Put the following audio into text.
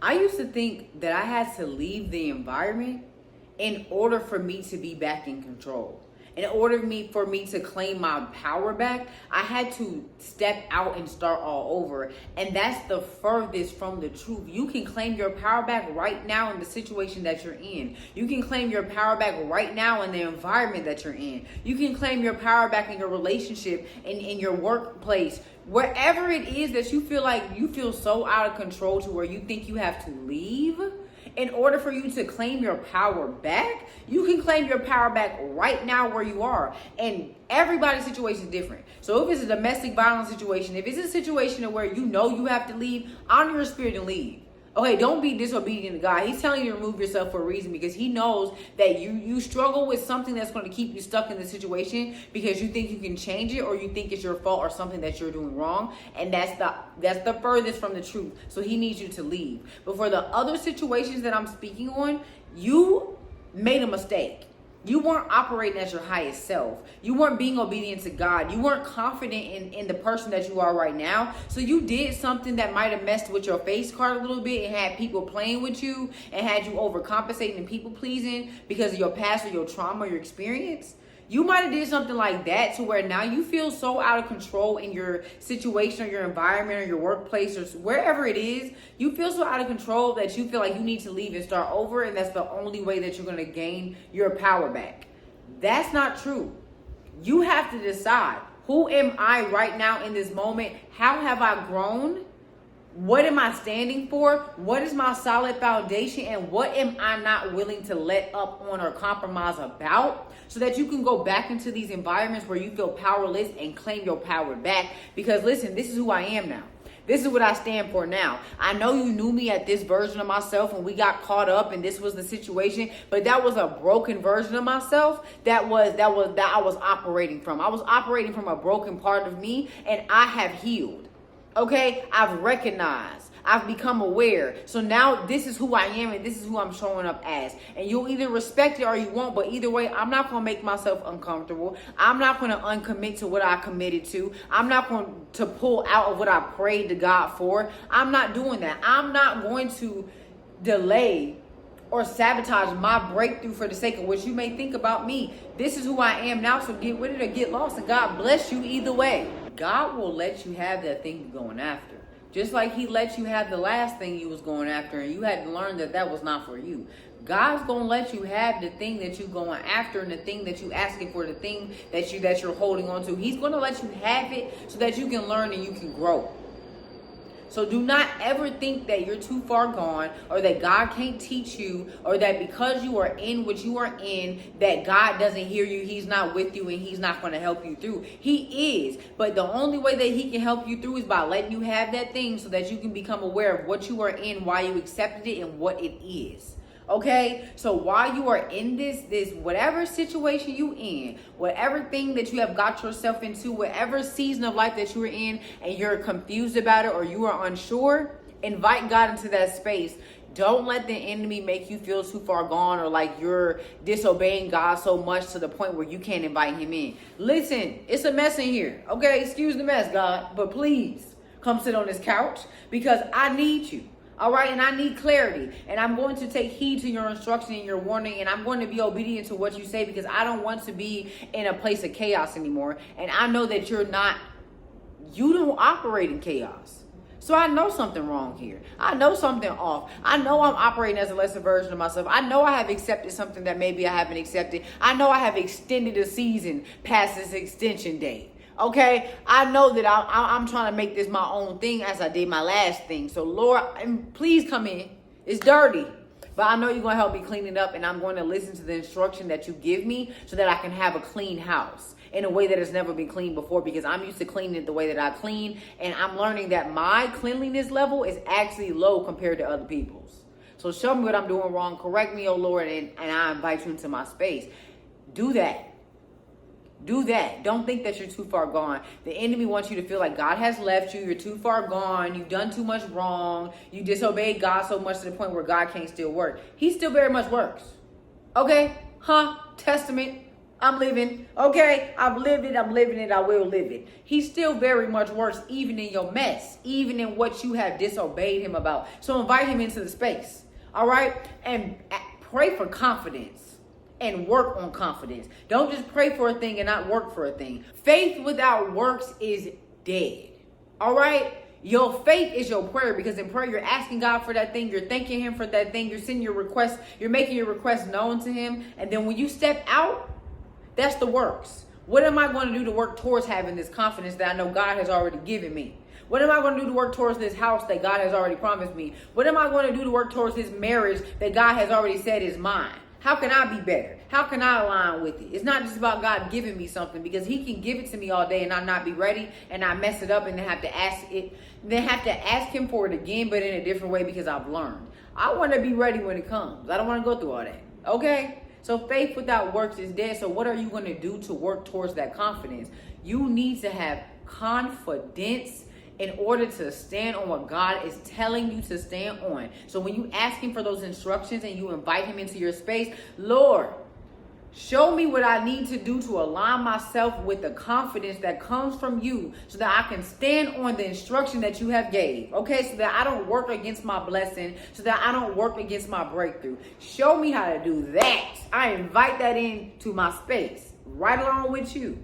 I used to think that I had to leave the environment in order for me to be back in control. In order for me to claim my power back, I had to step out and start all over. And that's the furthest from the truth. You can claim your power back right now in the situation that you're in. You can claim your power back right now in the environment that you're in. You can claim your power back in your relationship, in your workplace. Wherever it is that you feel like you feel so out of control to where you think you have to leave, in order for you to claim your power back, you can claim your power back right now where you are. And everybody's situation is different. So if it's a domestic violence situation, if it's a situation where you know you have to leave, honor your spirit and leave. Okay, don't be disobedient to God. He's telling you to remove yourself for a reason, because he knows that you struggle with something that's going to keep you stuck in the situation because you think you can change it, or you think it's your fault or something that you're doing wrong. And that's the furthest from the truth. So he needs you to leave. But for the other situations that I'm speaking on, you made a mistake. You weren't operating as your highest self. You weren't being obedient to God. You weren't confident in the person that you are right now. So you did something that might have messed with your face card a little bit and had people playing with you and had you overcompensating and people pleasing because of your past or your trauma or your experience. You might have did something like that to where now you feel so out of control in your situation or your environment or your workplace or wherever it is. You feel so out of control that you feel like you need to leave and start over, and that's the only way that you're going to gain your power back. That's not true. You have to decide, who am I right now in this moment? How have I grown? What am I standing for? What is my solid foundation? And what am I not willing to let up on or compromise about? So that you can go back into these environments where you feel powerless and claim your power back. Because listen, this is who I am now. This is what I stand for now. I know you knew me at this version of myself and we got caught up and this was the situation, but that was a broken version of myself that I was operating from. I was operating from a broken part of me, and I have healed. Okay, I've recognized, I've become aware. So now this is who I am and this is who I'm showing up as. And you'll either respect it or you won't. But either way, I'm not going to make myself uncomfortable. I'm not going to uncommit to what I committed to. I'm not going to pull out of what I prayed to God for. I'm not doing that. I'm not going to delay or sabotage my breakthrough for the sake of what you may think about me. This is who I am now, so get with it or get lost, and God bless you either way. God will let you have that thing you're going after. Just like he let you have the last thing you was going after, and you had to learn that that was not for you. God's going to let you have the thing that you're going after, and the thing that you asking for, the thing that you're holding on to. He's going to let you have it so that you can learn and you can grow. So do not ever think that you're too far gone, or that God can't teach you, or that because you are in what you are in, that God doesn't hear you, he's not with you, and he's not going to help you through. He is. But the only way that he can help you through is by letting you have that thing so that you can become aware of what you are in, why you accepted it, and what it is. Okay, so while you are in this whatever situation you in, whatever thing that you have got yourself into, whatever season of life that you're in, and you're confused about it or you are unsure, invite God into that space. Don't let the enemy make you feel too far gone, or like you're disobeying God so much to the point where you can't invite him in. Listen, it's a mess in here. Okay, excuse the mess, God, but please come sit on this couch, because I need you. All right, and I need clarity, and I'm going to take heed to your instruction and your warning, and I'm going to be obedient to what you say, because I don't want to be in a place of chaos anymore. And I know that you don't operate in chaos. So I know something wrong here. I know something off. I know I'm operating as a lesser version of myself. I know I have accepted something that maybe I haven't accepted. I know I have extended a season past this extension date. Okay, I know that I'm trying to make this my own thing as I did my last thing. So Lord, please come in. It's dirty, but I know you're going to help me clean it up, and I'm going to listen to the instruction that you give me so that I can have a clean house in a way that has never been cleaned before, because I'm used to cleaning it the way that I clean, and I'm learning that my cleanliness level is actually low compared to other people's. So show me what I'm doing wrong. Correct me, oh Lord, and I invite you into my space. Do that. Do that. Don't think that you're too far gone. The enemy wants you to feel like God has left you. You're too far gone. You've done too much wrong. You disobeyed God so much to the point where God can't still work. He still very much works. Okay? Testament. I'm living. Okay, I've lived it. I'm living it. I will live it. He still very much works even in your mess, even in what you have disobeyed him about. So invite him into the space. All right? And pray for confidence and work on confidence. Don't just pray for a thing and not work for a thing. Faith without works is dead. All right? Your faith is your prayer, because in prayer, you're asking God for that thing. You're thanking him for that thing. You're sending your request. You're making your request known to him. And then when you step out, that's the works. What am I going to do to work towards having this confidence that I know God has already given me? What am I going to do to work towards this house that God has already promised me? What am I going to do to work towards this marriage that God has already said is mine? How can I be better? How can I align with it? It's not just about God giving me something, because he can give it to me all day and I not be ready and I mess it up and then have to ask him for it again, but in a different way, because I've learned. I want to be ready when it comes. I don't want to go through all that. Okay? So faith without works is dead. So what are you going to do to work towards that confidence? You need to have confidence in order to stand on what God is telling you to stand on. So when you ask him for those instructions and you invite him into your space, Lord, show me what I need to do to align myself with the confidence that comes from you, so that I can stand on the instruction that you have gave. Okay, so that I don't work against my blessing, so that I don't work against my breakthrough. Show me how to do that. I invite that into my space right along with you.